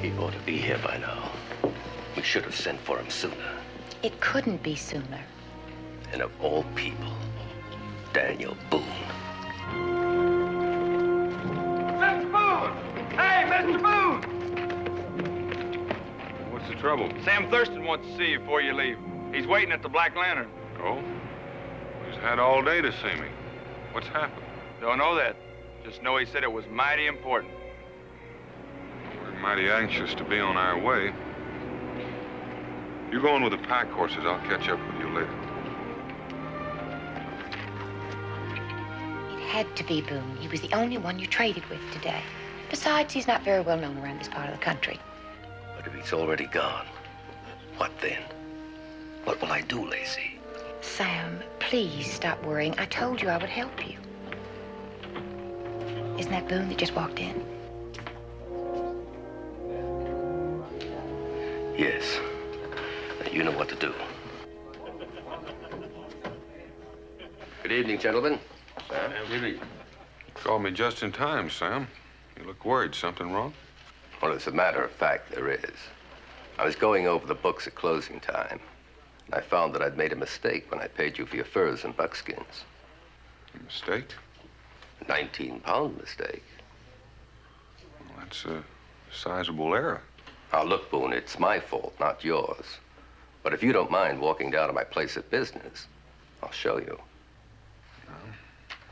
He ought to be here by now. We should have sent for him sooner. It couldn't be sooner. And of all people, Daniel Boone. Mr. Boone! Hey, Mr. Boone! What's the trouble? Sam Thurston wants to see you before you leave. He's waiting at the Black Lantern. Oh? He's had all day to see me. What's happened? Don't know that. Just know he said it was mighty important. We're mighty anxious to be on our way. You go on with the pack horses. I'll catch up with you later. It had to be Boone. He was the only one you traded with today. Besides, he's not very well known around this part of the country. But if he's already gone, what then? What will I do, Lacey? Sam, please stop worrying. I told you I would help you. Isn't that Boone that just walked in? Yes. Now, you know what to do. Good evening, gentlemen. Sam. Good evening. You called me just in time, Sam. You look worried. Something wrong? Well, as a matter of fact, there is. I was going over the books at closing time, and I found that I'd made a mistake when I paid you for your furs and buckskins. A mistake? A 19-pound mistake. Well, that's a sizable error. Now, look, Boone, it's my fault, not yours. But if you don't mind walking down to my place of business, I'll show you.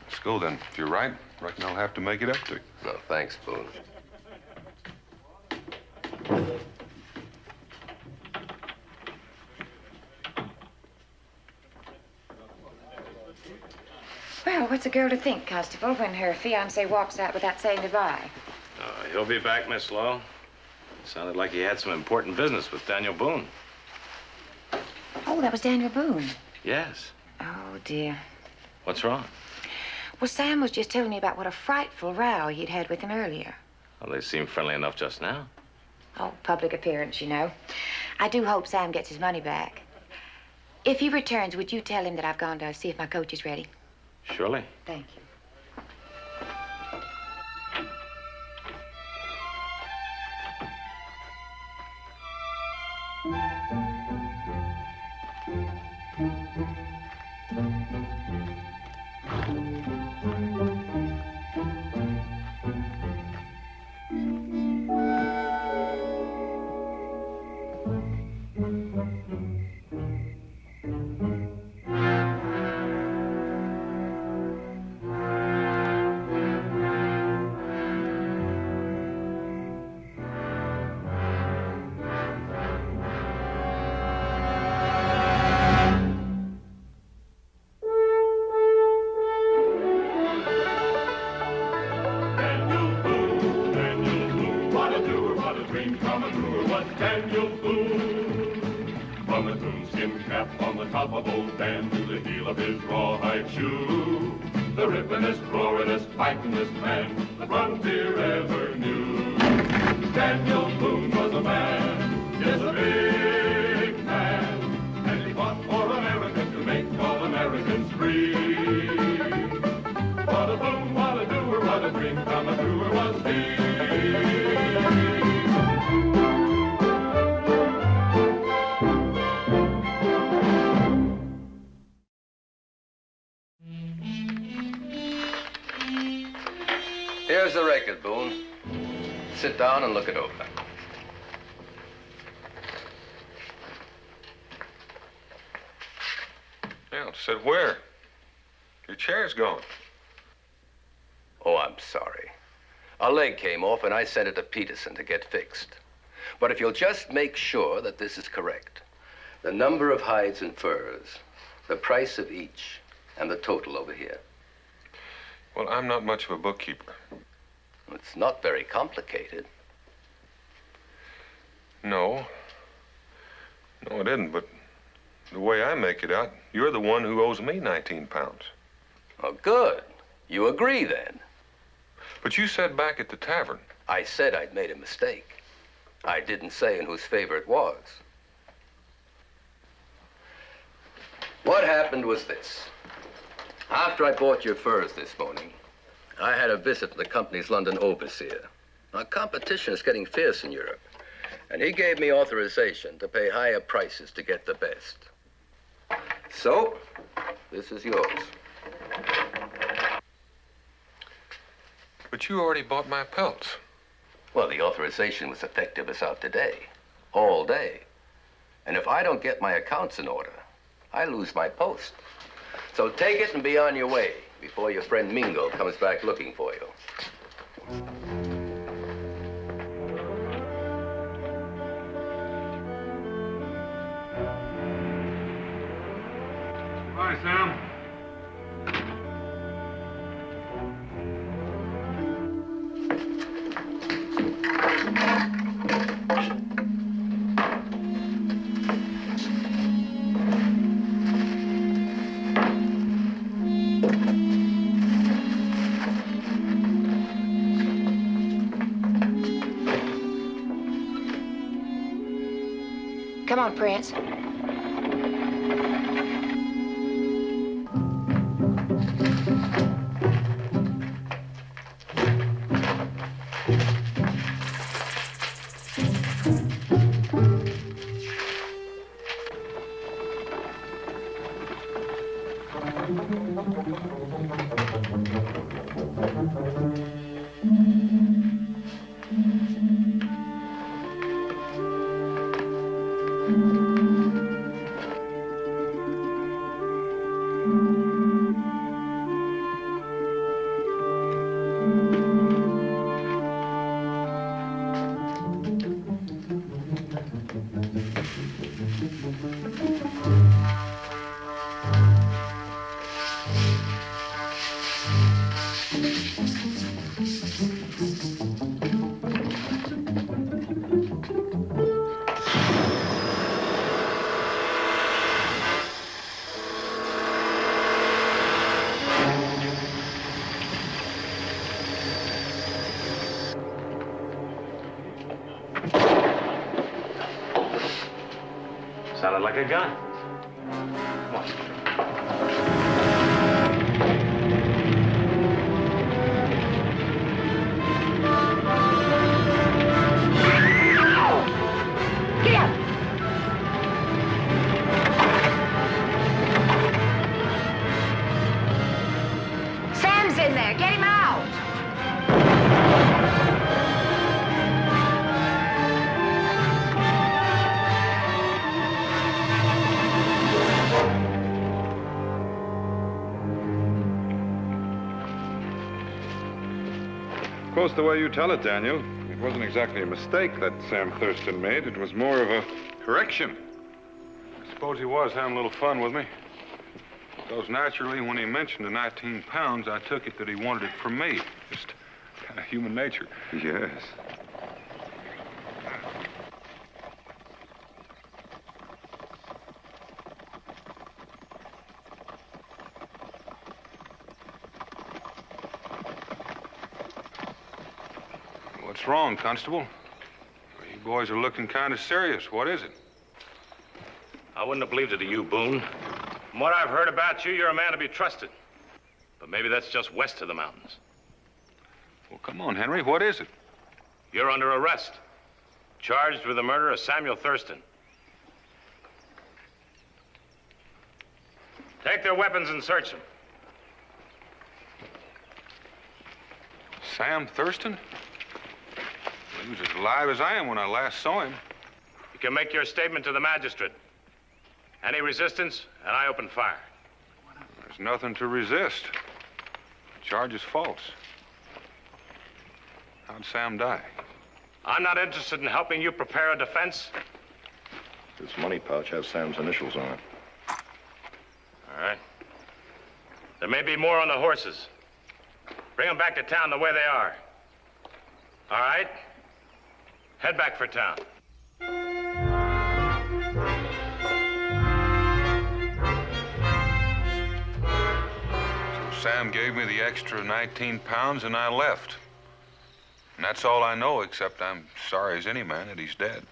Let's go then. If you're right, I reckon I'll have to make it up to you. No, thanks, Boone. Well, what's a girl to think, Constable, when her fiancé walks out without saying goodbye? He'll be back, Miss Lowe. Sounded like he had some important business with Daniel Boone. Oh, that was Daniel Boone. Yes. Oh, dear. What's wrong? Well, Sam was just telling me about what a frightful row he'd had with him earlier. Well, they seemed friendly enough just now. Oh, public appearance, you know. I do hope Sam gets his money back. If he returns, would you tell him that I've gone to see if my coach is ready? Surely. Thank you. Here's the record, Boone. Sit down and look it over. Yeah, said where? Your chair's gone. Oh, I'm sorry. A leg came off and I sent it to Peterson to get fixed. But if you'll just make sure that this is correct, the number of hides and furs, the price of each, and the total over here. Well, I'm not much of a bookkeeper. It's not very complicated. No. No, it isn't, but the way I make it out, you're the one who owes me 19 pounds. Oh, good. You agree, then. But you said back at the tavern. I said I'd made a mistake. I didn't say in whose favor it was. What happened was this. After I bought your furs this morning, I had a visit from the company's London overseer. Now, competition is getting fierce in Europe, And he gave me authorization to pay higher prices to get the best. So, this is yours. But you already bought my pelts. Well, the authorization was effective as of today. All day. And if I don't get my accounts in order, I lose my post. So take it and be on your way before your friend Mingo comes back looking for you. Hi, Sam. Come on, Prince. Sounded like a gun. Come on. Get out! Sam's in there. Get him out! Of course, the way you tell it, Daniel, it wasn't exactly a mistake that Sam Thurston made. It was more of a correction. I suppose he was having a little fun with me. Because naturally, when he mentioned the 19 pounds, I took it that he wanted it from me. Just kind of human nature. Yes. What's wrong, Constable? You boys are looking kind of serious. What is it? I wouldn't have believed it of you, Boone. From what I've heard about you, you're a man to be trusted. But maybe that's just west of the mountains. Well, come on, Henry. What is it? You're under arrest. Charged with the murder of Samuel Thurston. Take their weapons and search them. Sam Thurston? He was as alive as I am when I last saw him. You can make your statement to the magistrate. Any resistance, and I open fire. There's nothing to resist. The charge is false. How'd Sam die? I'm not interested in helping you prepare a defense. This money pouch has Sam's initials on it. All right. There may be more on the horses. Bring them back to town the way they are. All right? Head back for town. So Sam gave me the extra 19 pounds and I left. And that's all I know, except I'm sorry as any man that he's dead.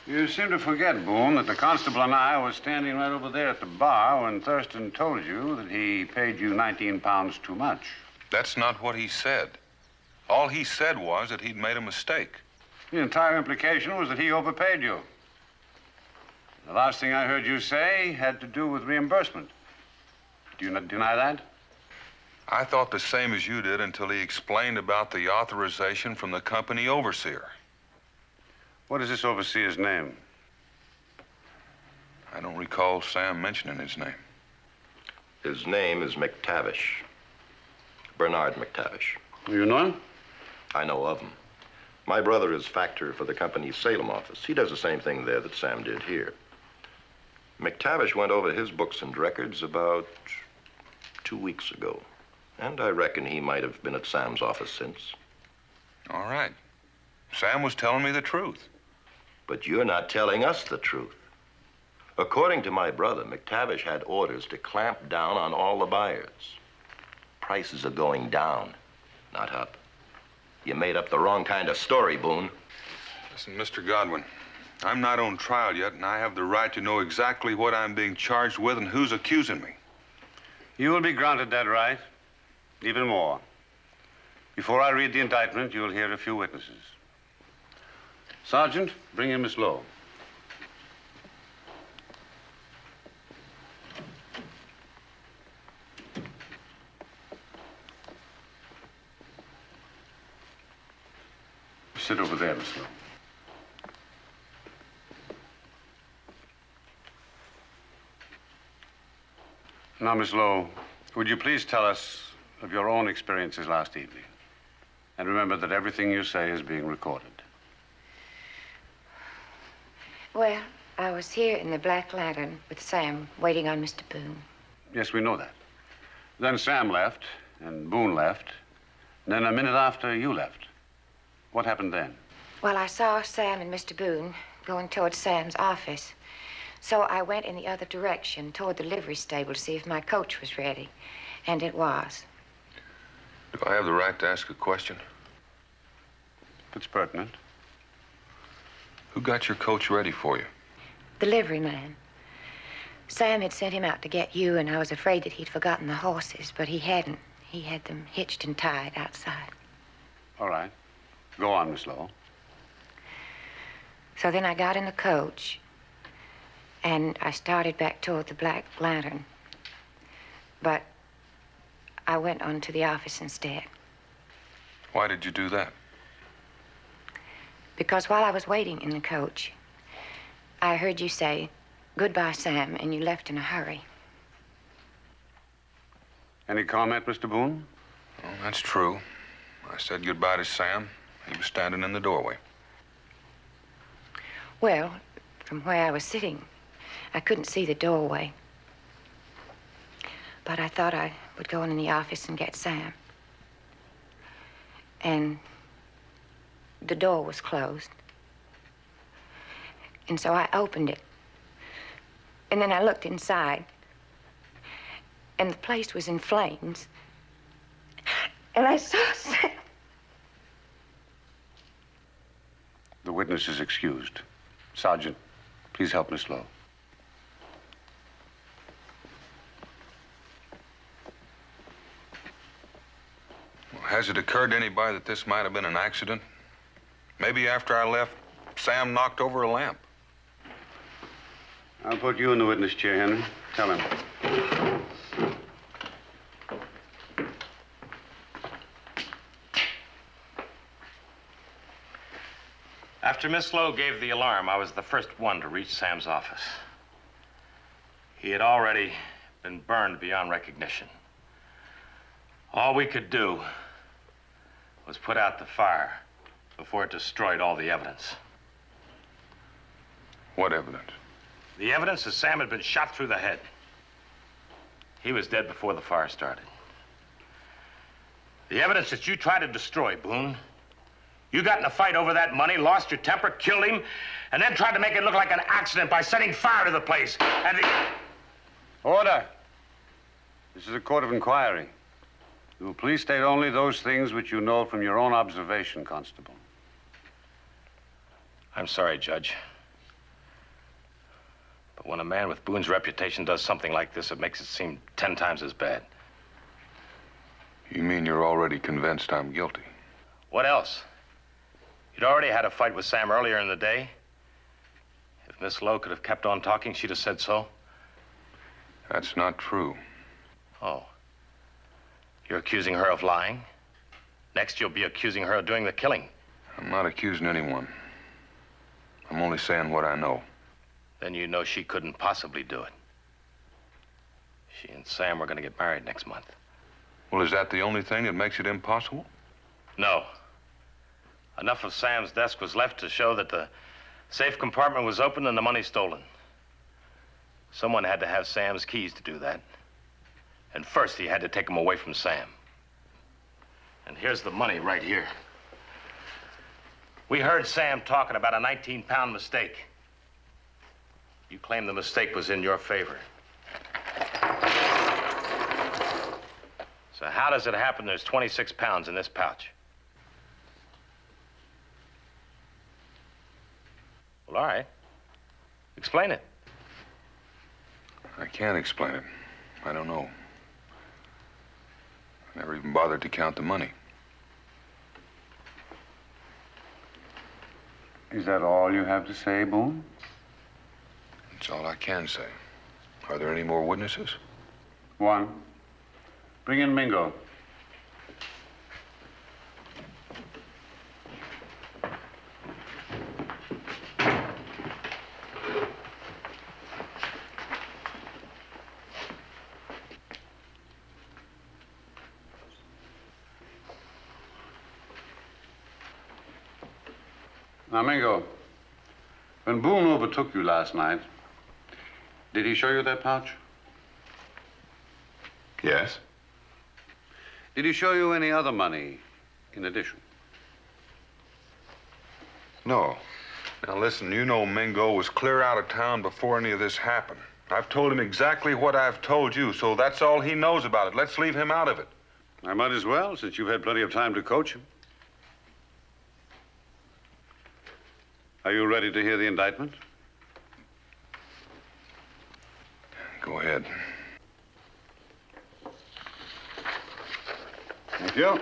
You seem to forget, Boone, that the constable and I were standing right over there at the bar when Thurston told you that he paid you 19 pounds too much. That's not what he said. All he said was that he'd made a mistake. The entire implication was that he overpaid you. The last thing I heard you say had to do with reimbursement. Do you not deny that? I thought the same as you did until he explained about the authorization from the company overseer. What is this overseer's name? I don't recall Sam mentioning his name. His name is McTavish. Bernard McTavish. You know him? I know of him. My brother is factor for the company's Salem office. He does the same thing there that Sam did here. McTavish went over his books and records about 2 weeks ago. And I reckon he might have been at Sam's office since. All right. Sam was telling me the truth. But you're not telling us the truth. According to my brother, McTavish had orders to clamp down on all the buyers. Prices are going down, not up. You made up the wrong kind of story, Boone. Listen, Mr. Godwin, I'm not on trial yet, and I have the right to know exactly what I'm being charged with and who's accusing me. You will be granted that right. Even more. Before I read the indictment, you'll hear a few witnesses. Sergeant, bring in Miss Lowe. Sit over there, Miss Lowe. Now, Miss Lowe, would you please tell us of your own experiences last evening? And remember that everything you say is being recorded. Well, I was here in the Black Lantern with Sam, waiting on Mr. Boone. Yes, we know that. Then Sam left, and Boone left, and then a minute after, you left. What happened then? Well, I saw Sam and Mr. Boone going toward Sam's office. So I went in the other direction, toward the livery stable, to see if my coach was ready. And it was. Do I have the right to ask a question? If it's pertinent. Who got your coach ready for you? The livery man. Sam had sent him out to get you, and I was afraid that he'd forgotten the horses, but he hadn't. He had them hitched and tied outside. All right. Go on, Miss Lowe. So then I got in the coach, and I started back toward the Black Lantern. But I went on to the office instead. Why did you do that? Because while I was waiting in the coach, I heard you say, "Goodbye, Sam," and you left in a hurry. Any comment, Mr. Boone? Well, that's true. I said goodbye to Sam. He was standing in the doorway. Well, from where I was sitting, I couldn't see the doorway. But I thought I would go in the office and get Sam. And the door was closed. And so I opened it. And then I looked inside. And the place was in flames. And I saw Sam. The witness is excused. Sergeant, please help Miss Lowe. Well, has it occurred to anybody that this might have been an accident? Maybe after I left, Sam knocked over a lamp. I'll put you in the witness chair, Henry. Tell him. After Miss Lowe gave the alarm, I was the first one to reach Sam's office. He had already been burned beyond recognition. All we could do was put out the fire before it destroyed all the evidence. What evidence? The evidence that Sam had been shot through the head. He was dead before the fire started. The evidence that you tried to destroy, Boone. You got in a fight over that money, lost your temper, killed him, and then tried to make it look like an accident by setting fire to the place. And Order. This is a court of inquiry. You will please state only those things which you know from your own observation, Constable. I'm sorry, Judge. But when a man with Boone's reputation does something like this, it makes it seem 10 times as bad. You mean you're already convinced I'm guilty? What else? You'd already had a fight with Sam earlier in the day. If Miss Lowe could have kept on talking, she'd have said so. That's not true. Oh. You're accusing her of lying? Next, you'll be accusing her of doing the killing. I'm not accusing anyone. I'm only saying what I know. Then you know she couldn't possibly do it. She and Sam were going to get married next month. Well, is that the only thing that makes it impossible? No. Enough of Sam's desk was left to show that the safe compartment was open and the money stolen. Someone had to have Sam's keys to do that. And first, he had to take them away from Sam. And here's the money right here. We heard Sam talking about a 19-pound mistake. You claim the mistake was in your favor. So how does it happen there's 26 pounds in this pouch? Well, all right. Explain it. I can't explain it. I don't know. I never even bothered to count the money. Is that all you have to say, Boone? That's all I can say. Are there any more witnesses? One. Bring in Mingo. Now, Mingo, when Boone overtook you last night, did he show you that pouch? Yes. Did he show you any other money in addition? No. Now listen, you know Mingo was clear out of town before any of this happened. I've told him exactly what I've told you, so that's all he knows about it. Let's leave him out of it. I might as well, since you've had plenty of time to coach him. Are you ready to hear the indictment? Go ahead. Thank you.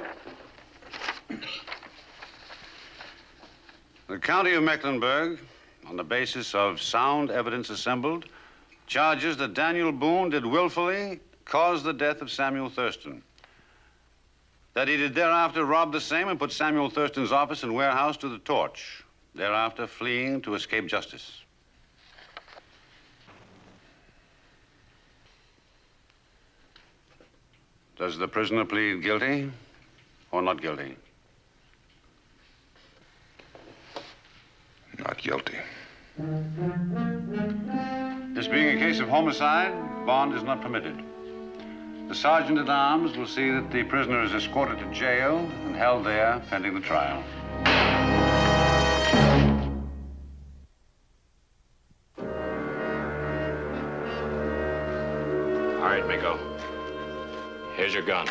The County of Mecklenburg, on the basis of sound evidence assembled, charges that Daniel Boone did willfully cause the death of Samuel Thurston. That he did thereafter rob the same and put Samuel Thurston's office and warehouse to the torch, thereafter fleeing to escape justice. Does the prisoner plead guilty or not guilty? Not guilty. This being a case of homicide, bond is not permitted. The sergeant at arms will see that the prisoner is escorted to jail and held there pending the trial. All right, Mingo. Here's your gun.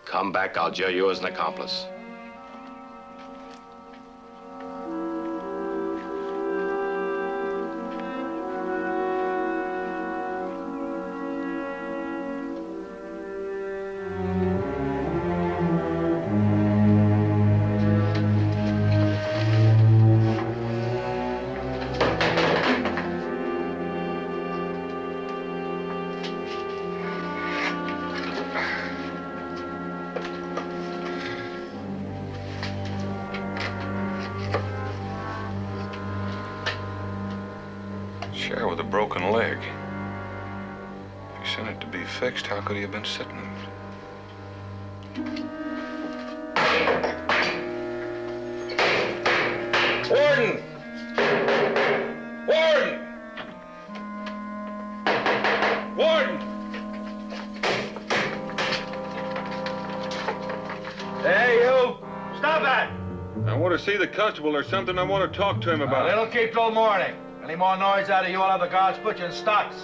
Come back, I'll jail you as an accomplice. Chair with a broken leg. If he sent it to be fixed, how could he have been sitting in it? Warden! Warden! Warden! Hey, you! Stop that! I want to see the constable. There's something I want to talk to him about. It'll keep till morning. Any more noise out of you, I'll have the guards put you in stocks.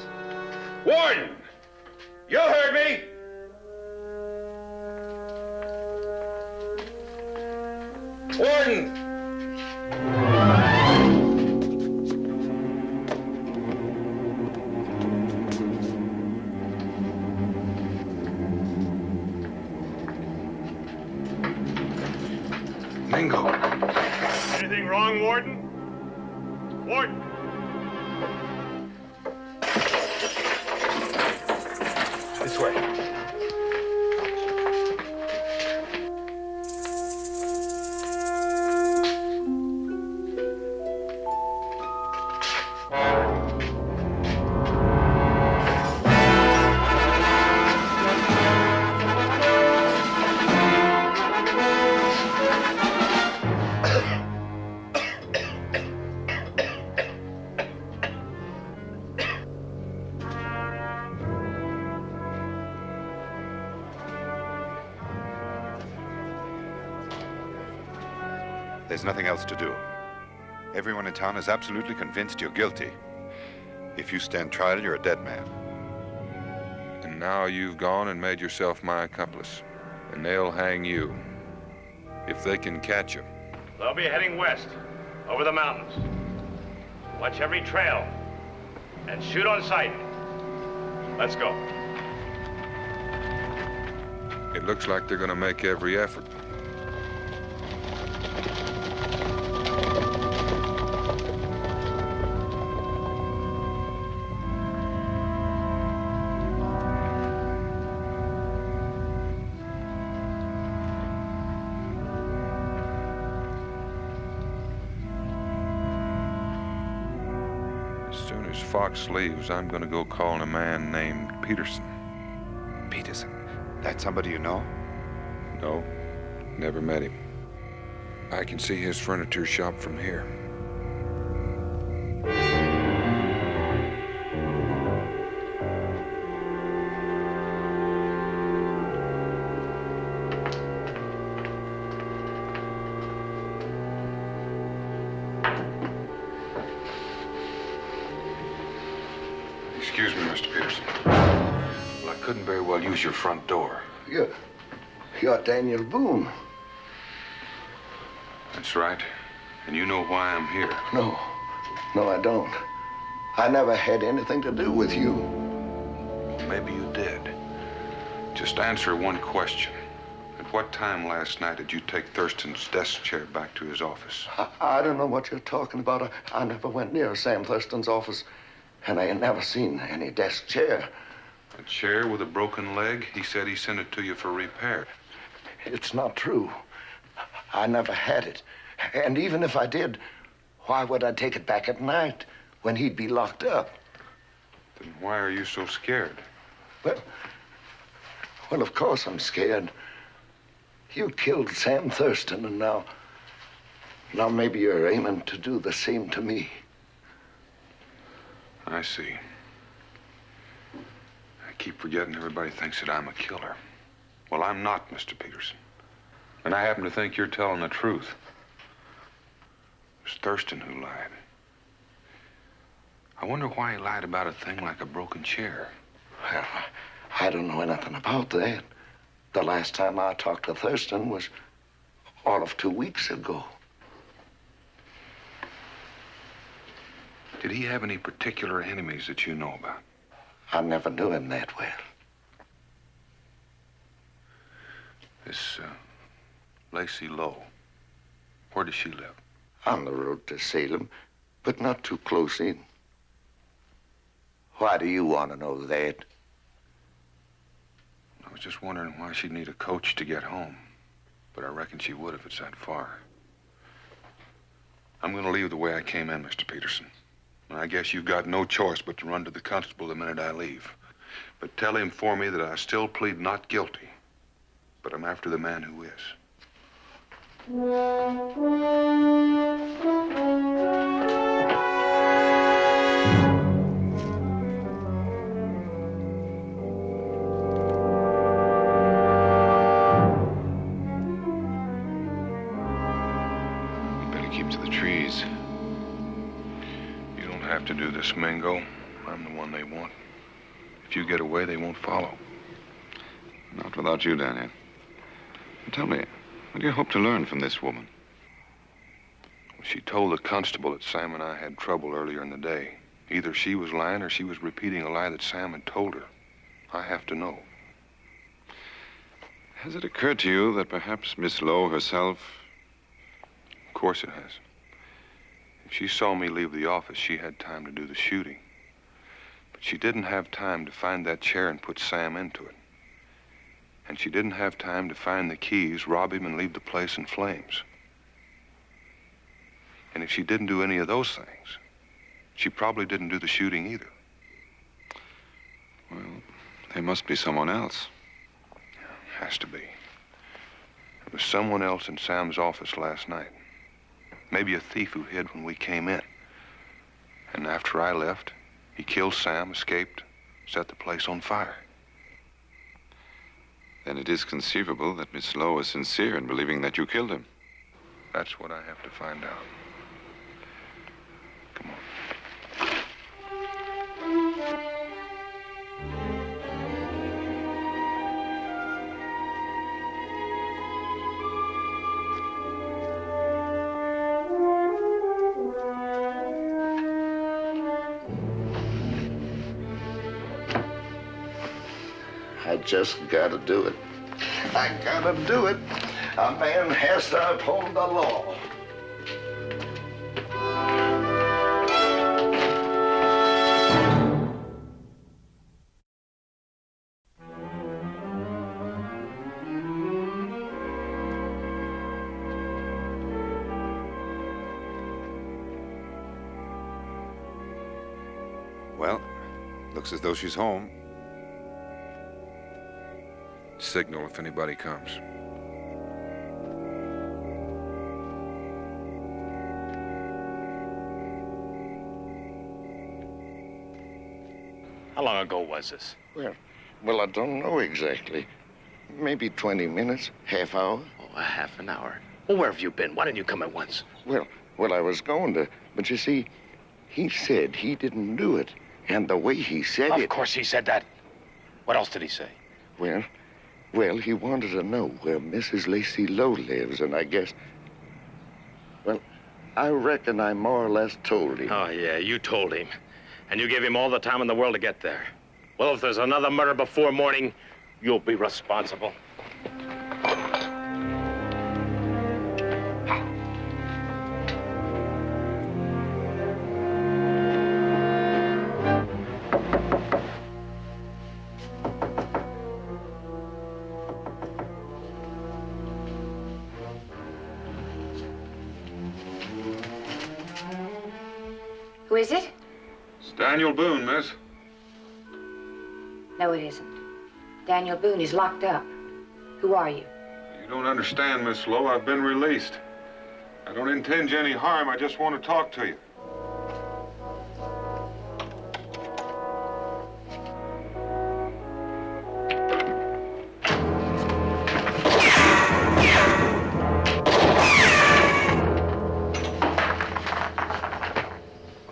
Warden! You heard me! Warden! Mingo. Anything wrong, Warden? Warden! This way. There's nothing else to do. Everyone in town is absolutely convinced you're guilty. If you stand trial, you're a dead man. And now you've gone and made yourself my accomplice. And they'll hang you. If they can catch you. They'll be heading west, over the mountains. Watch every trail. And shoot on sight. Let's go. It looks like they're gonna make every effort. As soon as Fox leaves, I'm gonna go call a man named Peterson. Peterson? That's somebody you know? No, never met him. I can see his furniture shop from here. Excuse me, Mr. Peterson. Well, I couldn't very well use your front door. You're Daniel Boone. That's right. And you know why I'm here. No, I don't. I never had anything to do with you. Maybe you did. Just answer one question. At what time last night did you take Thurston's desk chair back to his office? I don't know what you're talking about. I never went near Sam Thurston's office, and I ain't never seen any desk chair. A chair with a broken leg? He said he sent it to you for repair. It's not true. I never had it. And even if I did, why would I take it back at night when he'd be locked up? Then why are you so scared? Well, of course I'm scared. You killed Sam Thurston, and now maybe you're aiming to do the same to me. I see. I keep forgetting everybody thinks that I'm a killer. Well, I'm not, Mr. Peterson. And I happen to think you're telling the truth. It was Thurston who lied. I wonder why he lied about a thing like a broken chair. Well, I don't know anything about that. The last time I talked to Thurston was all of 2 weeks ago. Did he have any particular enemies that you know about? I never knew him that well. This, Lacey Lowe, where does she live? On the road to Salem, but not too close in. Why do you want to know that? I was just wondering why she'd need a coach to get home. But I reckon she would if it's that far. I'm going to leave the way I came in, Mr. Peterson. And I guess you've got no choice but to run to the constable the minute I leave. But tell him for me that I still plead not guilty. But I'm after the man who is. Have to do this, Mingo. I'm the one they want. If you get away, they won't follow. Not without you, Daniel. Tell me, what do you hope to learn from this woman? She told the constable that Sam and I had trouble earlier in the day. Either she was lying or she was repeating a lie that Sam had told her. I have to know. Has it occurred to you that perhaps Miss Lowe herself course it has. If she saw me leave the office, she had time to do the shooting. But she didn't have time to find that chair and put Sam into it. And she didn't have time to find the keys, rob him, and leave the place in flames. And if she didn't do any of those things, she probably didn't do the shooting either. Well, there must be someone else. Has to be. There was someone else in Sam's office last night. Maybe a thief who hid when we came in. And after I left, he killed Sam, escaped, set the place on fire. Then it is conceivable that Miss Lowe is sincere in believing that you killed him. That's what I have to find out. Come on. I just gotta do it. I gotta do it. A man has to uphold the law. Well, looks as though she's home. Signal if anybody comes. How long ago was this? Well, I don't know exactly. Maybe 20 minutes, half hour. Oh, a half an hour. Well, where have you been? Why didn't you come at once? Well, I was going to, but you see, he said he didn't do it. And the way he said it... Of course he said that. What else did he say? Well, he wanted to know where Mrs. Lacey Lowe lives, and I guess... Well, I reckon I more or less told him. Oh, yeah, you told him. And you gave him all the time in the world to get there. Well, if there's another murder before morning, you'll be responsible. Who is it? It's Daniel Boone, miss. No, it isn't. Daniel Boone is locked up. Who are you? You don't understand, Miss Lowe. I've been released. I don't intend you any harm. I just want to talk to you.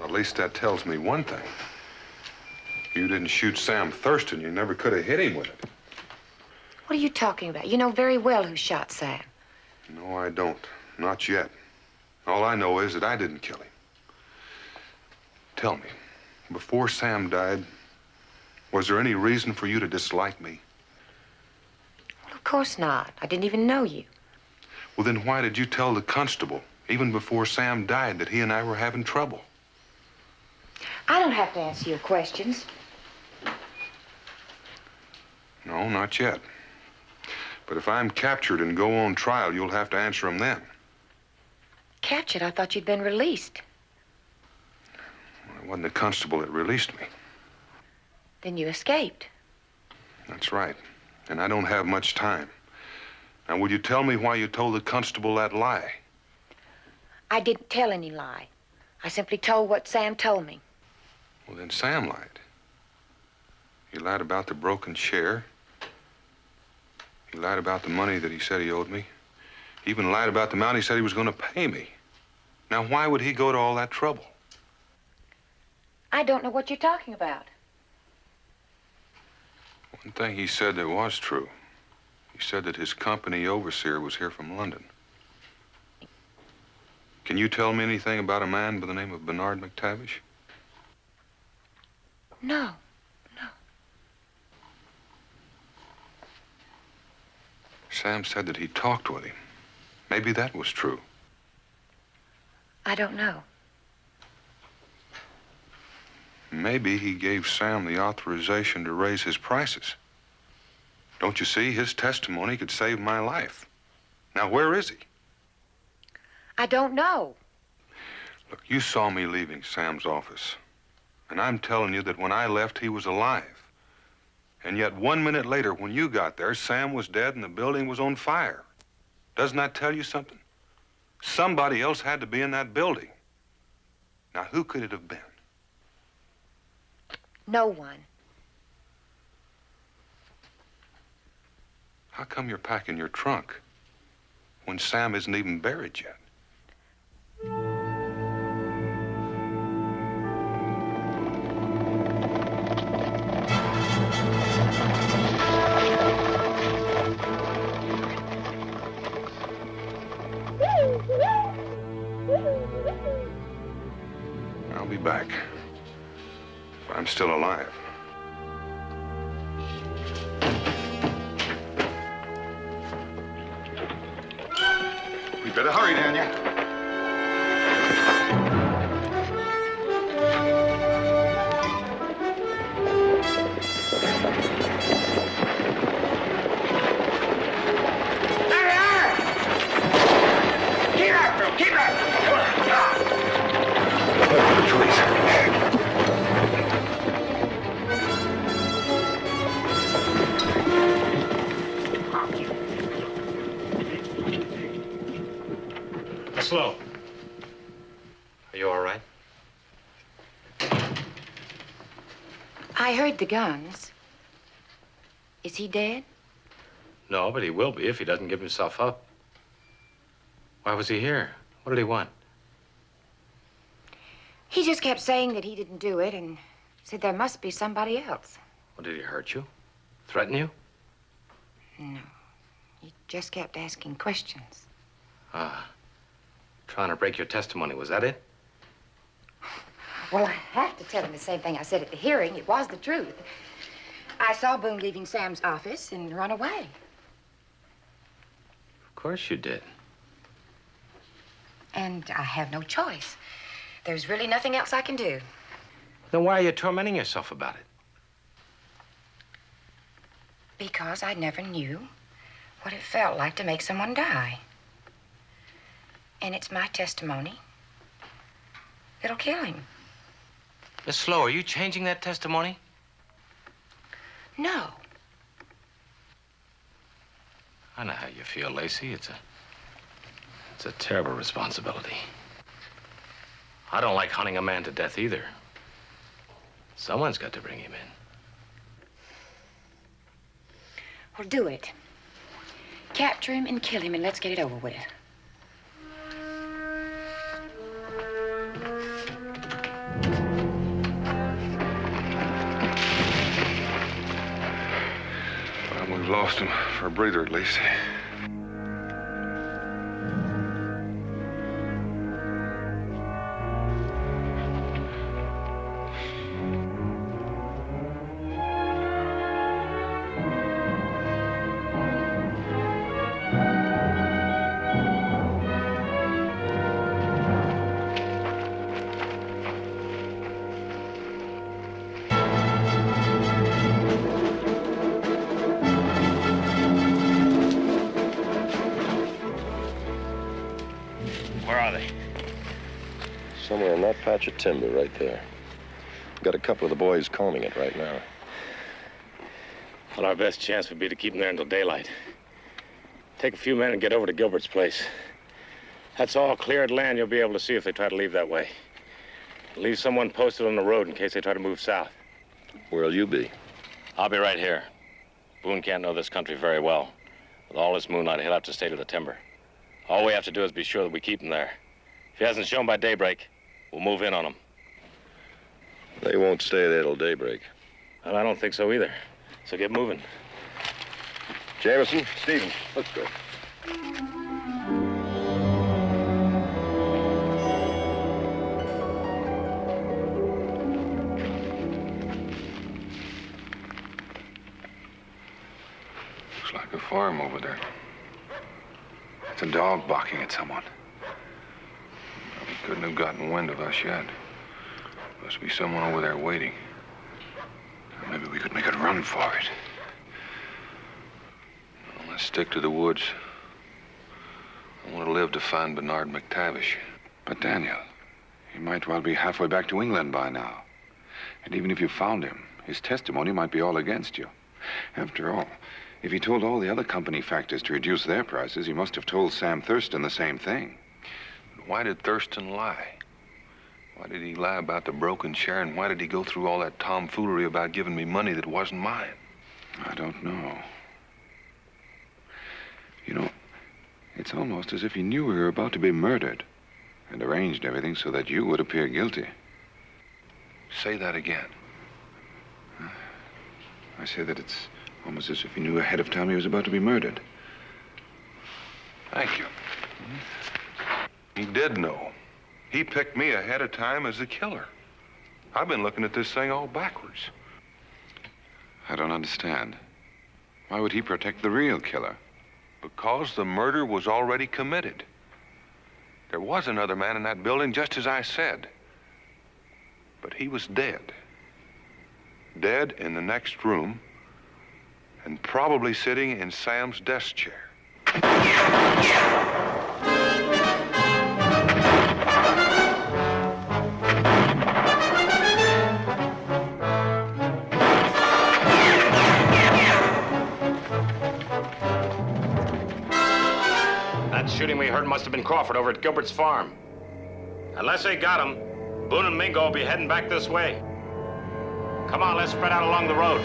At least that tells me one thing. You didn't shoot Sam Thurston. You never could have hit him with it. What are you talking about? You know very well who shot Sam. No, I don't. Not yet. All I know is that I didn't kill him. Tell me, before Sam died, was there any reason for you to dislike me? Well, of course not. I didn't even know you. Well, then why did you tell the constable, even before Sam died, that he and I were having trouble? I don't have to answer your questions. No, not yet. But if I'm captured and go on trial, you'll have to answer them then. Captured? I thought you'd been released. Well, it wasn't the constable that released me. Then you escaped. That's right. And I don't have much time. Now, will you tell me why you told the constable that lie? I didn't tell any lie. I simply told what Sam told me. Well, then Sam lied. He lied about the broken chair. He lied about the money that he said he owed me. He even lied about the amount he said he was going to pay me. Now, why would he go to all that trouble? I don't know what you're talking about. One thing he said that was true. He said that his company overseer was here from London. Can you tell me anything about a man by the name of Bernard McTavish? No. Sam said that he talked with him. Maybe that was true. I don't know. Maybe he gave Sam the authorization to raise his prices. Don't you see? His testimony could save my life. Now, where is he? I don't know. Look, you saw me leaving Sam's office. And I'm telling you that when I left, he was alive. And yet 1 minute later, when you got there, Sam was dead and the building was on fire. Doesn't that tell you something? Somebody else had to be in that building. Now, who could it have been? No one. How come you're packing your trunk when Sam isn't even buried yet? I'll be back. If I'm still alive. We better hurry, Daniel. Keep up! Slow. Are you all right? I heard the guns. Is he dead? No, but he will be if he doesn't give himself up. Why was he here? What did he want? He just kept saying that he didn't do it and said there must be somebody else. Well, did he hurt you? Threaten you? No. He just kept asking questions. Ah. Trying to break your testimony, was that it? Well, I have to tell him the same thing I said at the hearing. It was the truth. I saw Boone leaving Sam's office and run away. Of course you did. And I have no choice. There's really nothing else I can do. Then why are you tormenting yourself about it? Because I never knew what it felt like to make someone die. And it's my testimony that'll kill him. Miss Slow, are you changing that testimony? No. I know how you feel, Lacey. It's a terrible responsibility. I don't like hunting a man to death either. Someone's got to bring him in. Well, do it. Capture him and kill him and let's get it over with. Well, we've lost him for a breather at least. Somewhere in that patch of timber right there. Got a couple of the boys combing it right now. Well, our best chance would be to keep them there until daylight. Take a few men and get over to Gilbert's place. That's all cleared land you'll be able to see if they try to leave that way. Leave someone posted on the road in case they try to move south. Where'll you be? I'll be right here. Boone can't know this country very well. With all this moonlight, he'll have to stay to the timber. All we have to do is be sure that we keep him there. If he hasn't shown by daybreak, we'll move in on him. They won't stay there till daybreak. Well, I don't think so either. So get moving. Jameson, Stevens, let's go. Looks like a farm over there. It's a dog barking at someone. Couldn't have gotten wind of us yet. Must be someone over there waiting. Maybe we could make a run for it. Well, let's stick to the woods. I want to live to find Bernard McTavish. But Daniel, he might well be halfway back to England by now. And even if you found him, his testimony might be all against you. After all, if he told all the other company factors to reduce their prices, he must have told Sam Thurston the same thing. Why did Thurston lie? Why did he lie about the broken chair, and why did he go through all that tomfoolery about giving me money that wasn't mine? I don't know. You know, it's almost as if he knew we were about to be murdered and arranged everything so that you would appear guilty. Say that again. I say that it's almost as if he knew ahead of time he was about to be murdered. Thank you. He did know. He picked me ahead of time as the killer. I've been looking at this thing all backwards. I don't understand. Why would he protect the real killer? Because the murder was already committed. There was another man in that building, just as I said. But he was dead. Dead in the next room, and probably sitting in Sam's desk chair. That shooting we heard must have been Crawford over at Gilbert's farm. Unless they got him, Boone and Mingo will be heading back this way. Come on, let's spread out along the road.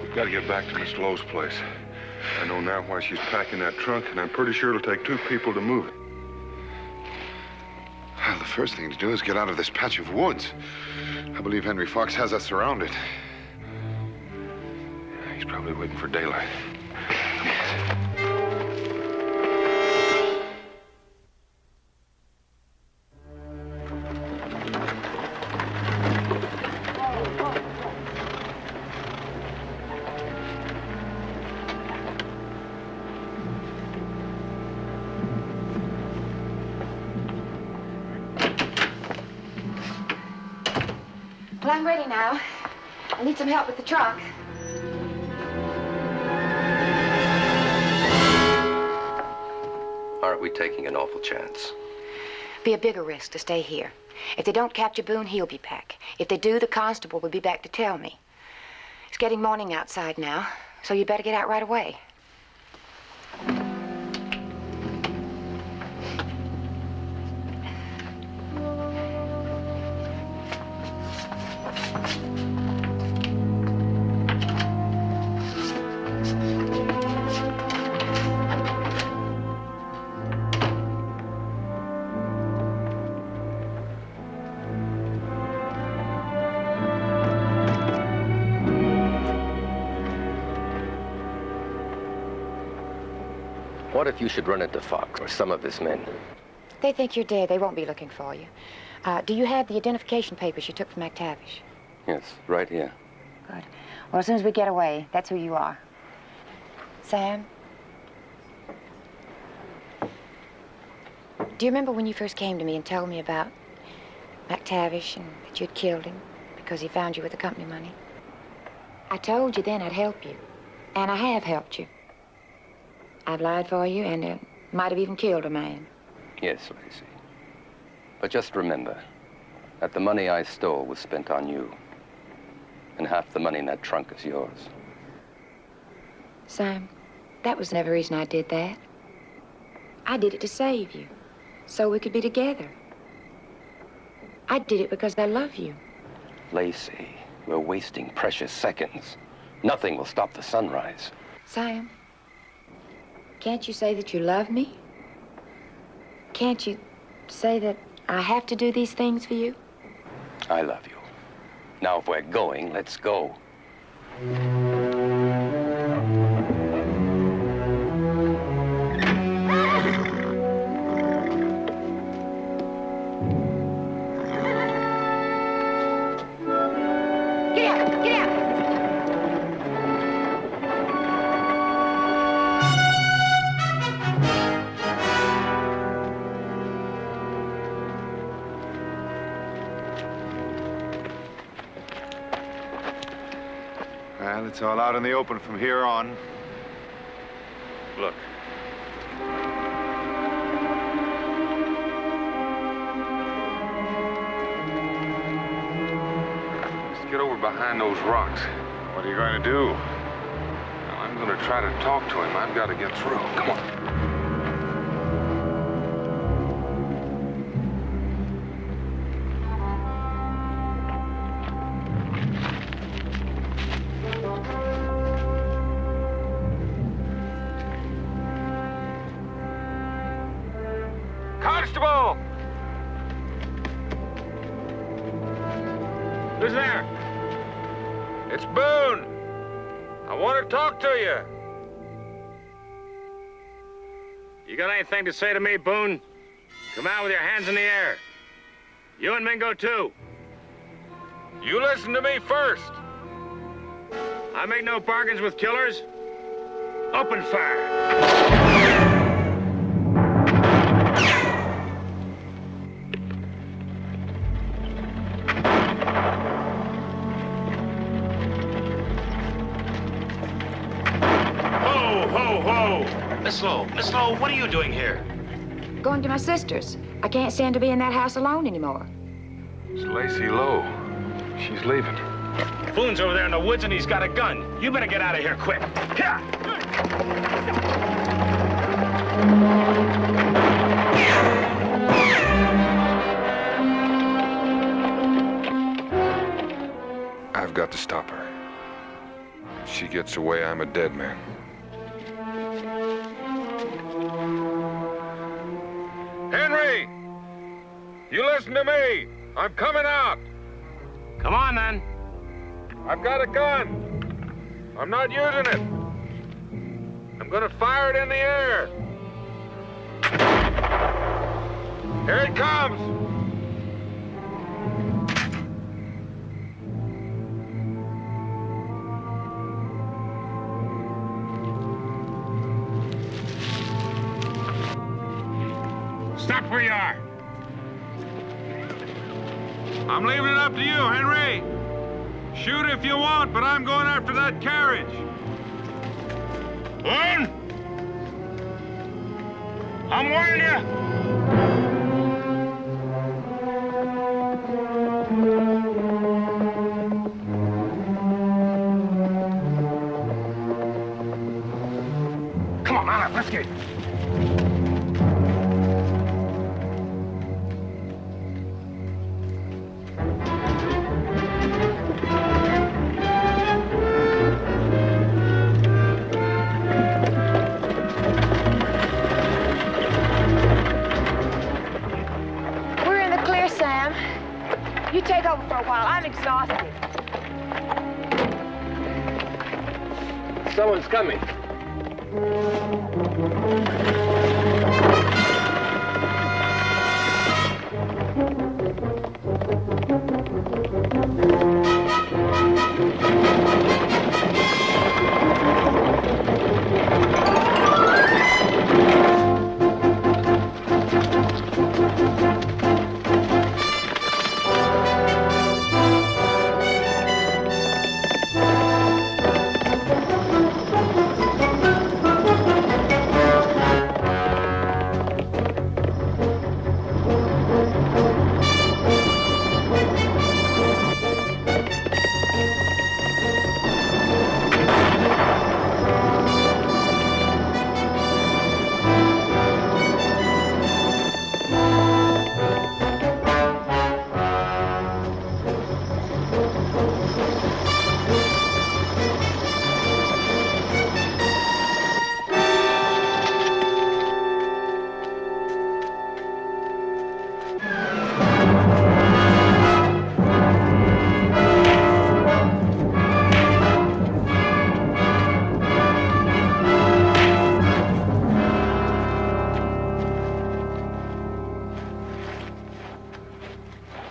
We've got to get back to Miss Lowe's place. I know now why she's packing that trunk, and I'm pretty sure it'll take 2 people to move it. Well, the first thing to do is get out of this patch of woods. I believe Henry Fox has us surrounded. He's probably waiting for daylight. Well, I'm ready now. I need some help with the trunk. Aren't we taking an awful chance? Be a bigger risk to stay here. If they don't capture Boone, he'll be back. If they do, the constable will be back to tell me. It's getting morning outside now, so you better get out right away. What if you should run into Fox or some of his men? They think you're dead. They won't be looking for you. Do you have the identification papers you took from McTavish? Yes, right here. Good. Well, as soon as we get away, that's who you are. Sam? Do you remember when you first came to me and told me about McTavish and that you'd killed him because he found you with the company money? I told you then I'd help you, and I have helped you. I've lied for you and might have even killed a man. Yes, Lacey. But just remember that the money I stole was spent on you, and half the money in that trunk is yours. Sam, that was never the reason I did that. I did it to save you, so we could be together. I did it because I love you. Lacey, we're wasting precious seconds. Nothing will stop the sunrise. Sam, can't you say that you love me? Can't you say that I have to do these things for you? I love you. Now, if we're going, let's go. Get out! Get out! Well, it's all out in the open from here on. Look. Let's get over behind those rocks. What are you going to do? Well, I'm going to try to talk to him. I've got to get through. Come on. Constable! Who's there? It's Boone. I want to talk to you. You got anything to say to me, Boone? Come out with your hands in the air. You and Mingo, too. You listen to me first. I make no bargains with killers. Open fire. Miss Lowe, what are you doing here? Going to my sister's. I can't stand to be in that house alone anymore. It's Lacey Lowe. She's leaving. Boone's over there in the woods and he's got a gun. You better get out of here quick. Here! I've got to stop her. If she gets away, I'm a dead man. Henry! You listen to me! I'm coming out! Come on, then. I've got a gun! I'm not using it! I'm gonna fire it in the air! Here it comes! Stop where you are. I'm leaving it up to you, Henry. Shoot if you want, but I'm going after that carriage. Boone! I'm warning you. Come on, Anna, let's get it. You take over for a while. I'm exhausted. Someone's coming.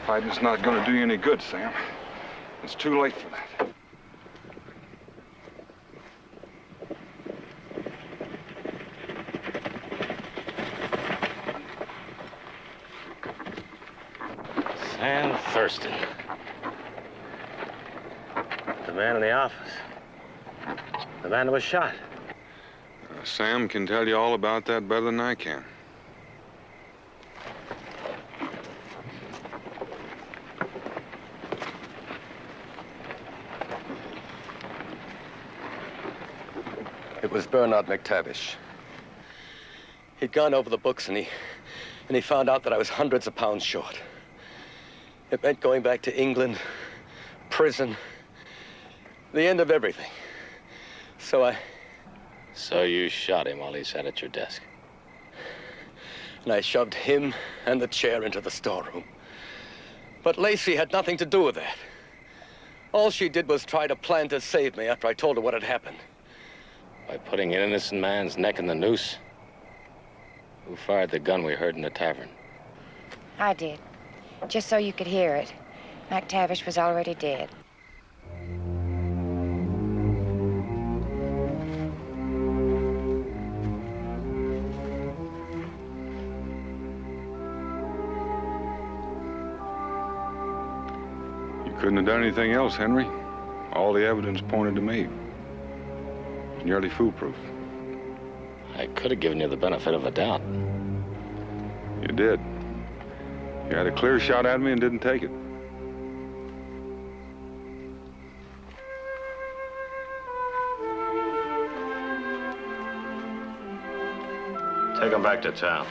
Fighting's not going to do you any good, Sam. It's too late for that. Sam Thurston. The man in the office. The man was shot. Sam can tell you all about that better than I can. It was Bernard McTavish. He'd gone over the books and he found out that I was hundreds of pounds short. It meant going back to England, prison, the end of everything. So you shot him while he sat at your desk? And I shoved him and the chair into the storeroom. But Lacey had nothing to do with that. All she did was try to plan to save me after I told her what had happened. By putting an innocent man's neck in the noose? Who fired the gun we heard in the tavern? I did. Just so you could hear it. McTavish was already dead. Couldn't have done anything else, Henry. All the evidence pointed to me. It's nearly foolproof. I could have given you the benefit of the doubt. You did. You had a clear shot at me and didn't take it. Take him back to town.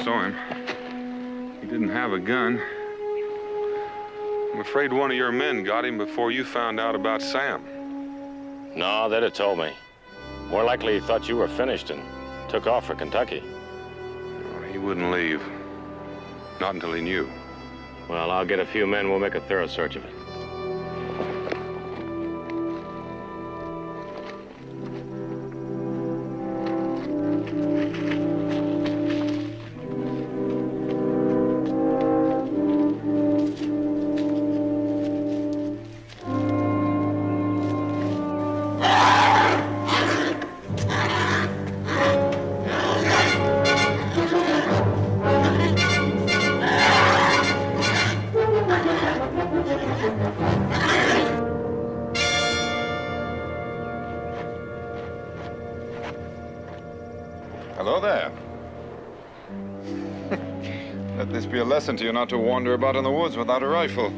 Saw him. He didn't have a gun. I'm afraid one of your men got him before you found out about Sam. No, they'd have told me. More likely he thought you were finished and took off for Kentucky. He wouldn't leave. Not until he knew. Well, I'll get a few men. We'll make a thorough search of it. Hello there. Let this be a lesson to you not to wander about in the woods without a rifle.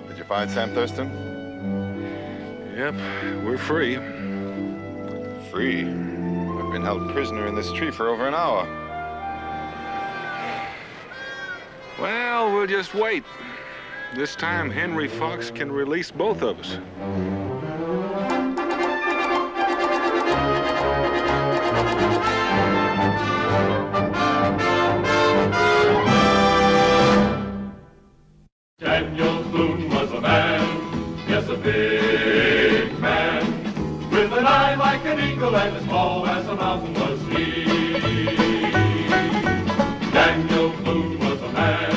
Did you find Sam Thurston? Yep, we're free. Free? I've been held prisoner in this tree for over an hour. Well, we'll just wait. This time, Henry Fox can release both of us. Daniel Boone was a man, yes, a big man, with an eye like an eagle and as tall as a mountain was he. Daniel Boone was a man,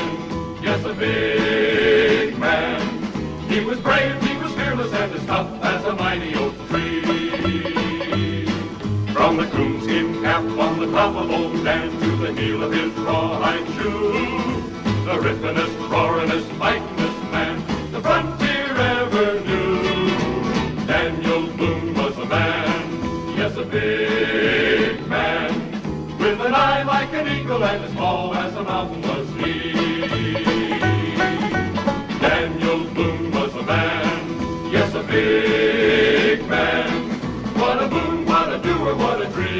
yes, a big man. He was brave, he was fearless, and as tough as a mighty oak tree. From the coonskin cap on the top of old Dan to the heel of his rawhide shoe, the rippenest, roaringest, fightingest man the frontier ever knew. Daniel Boone was a man, yes, a big man, with an eye like an eagle and as tall as a mountain was he. Daniel Boone was a man, yes, a big man. What a boon, what a doer, what a dream.